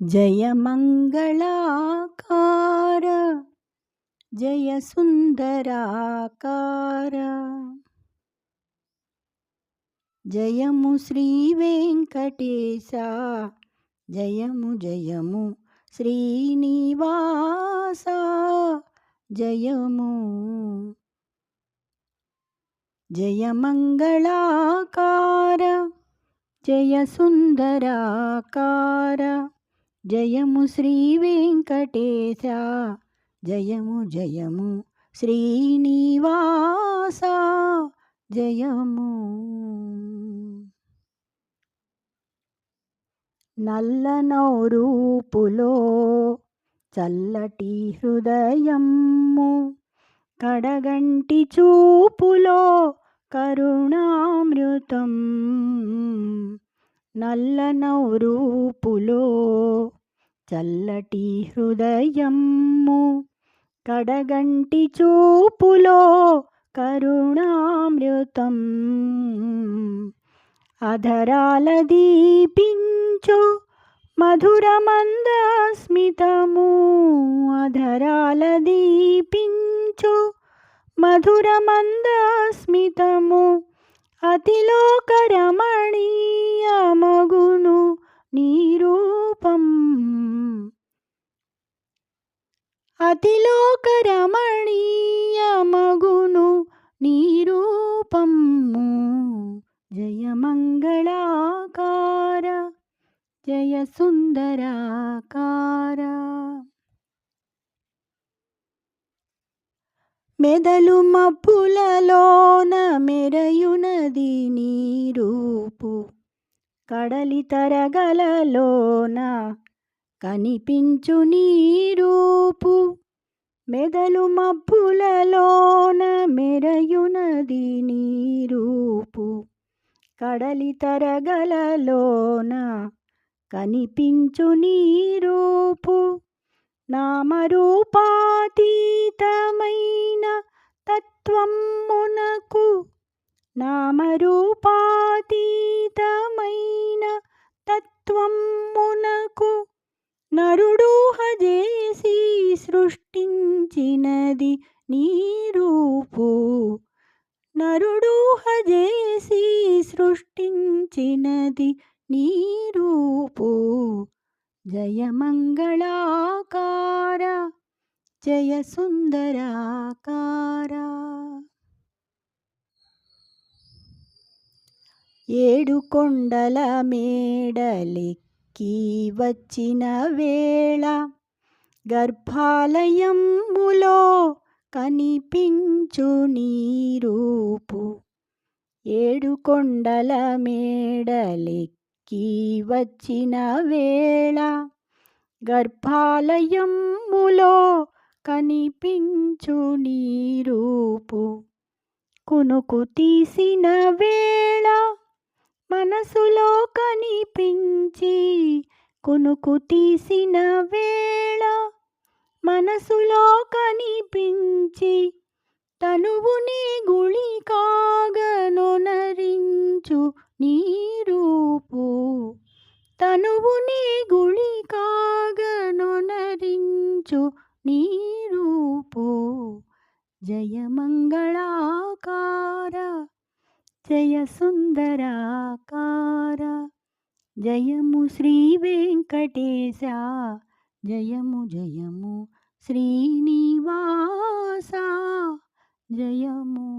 జయ మంగళాకార జయ సుందరాకార జయము శ్రీ వెంకటేశ జయము జయము శ్రీనివాస జయము జయ మంగళాకార జయ సుందరాకార జయము శ్రీ వెంకటేశ జయము జయము శ్రీనివాస జయము. నల్లనౌరూపులో చల్లటి హృదయము కడగంటి చూపులో కరుణామృతం. నల్లనౌరూపులో చల్లటి హృదయము కడగంటి చూపులో కరుణామృతం. అధరాల దీపించు మధురమందస్మితము అధరాల దీపించు మధురమందస్మితము అతిలోకరమణీయమగును నీ రూపం. అతిలోకరమణీయమగును నీ రూపము. జయ మంగళాకార జయ సుందరాకార. మెదలు మబ్బులలోన మెరయునది నీ రూపు కడలి తరగలలోన కనిపించు నీ రూపు. మెదలు మబ్బులలోన మెరయునది నీ రూపు కడలి తరగలలోన కనిపించు నీ రూపు. నామరూపాతీతమైన తత్వమునకు నామరూపాతీతమైన తత్వమునకు నరుడూహజేసి సృష్టించినది నీ రూపు. నరుడూహజేసి సృష్టించినది నీ రూపు. జయ మంగళాకార జయ సుందరాకార. ఏడు కొండల మేడలెక్కి వచ్చిన వేళ గర్భాలయములో కనిపించు నీ రూపు. ఏడు కొండల మేడలెక్కి వచ్చిన వేళ గర్భాలయములో కనిపించు నీ రూపు. కునుకు తీసిన వేళ మనసులో కనిపించి కునుకు తీసిన వేళ మనసులో కనిపించి తనువుని గుళి కాగనొనరించు నీ రూపు. తనువుని గుళి కాగనొనరించు నీ రూపు. జయ మంగళాకార జయ సుందరాకార జయము శ్రీ వెంకటేశ జయము జయము శ్రీనివాస జయము.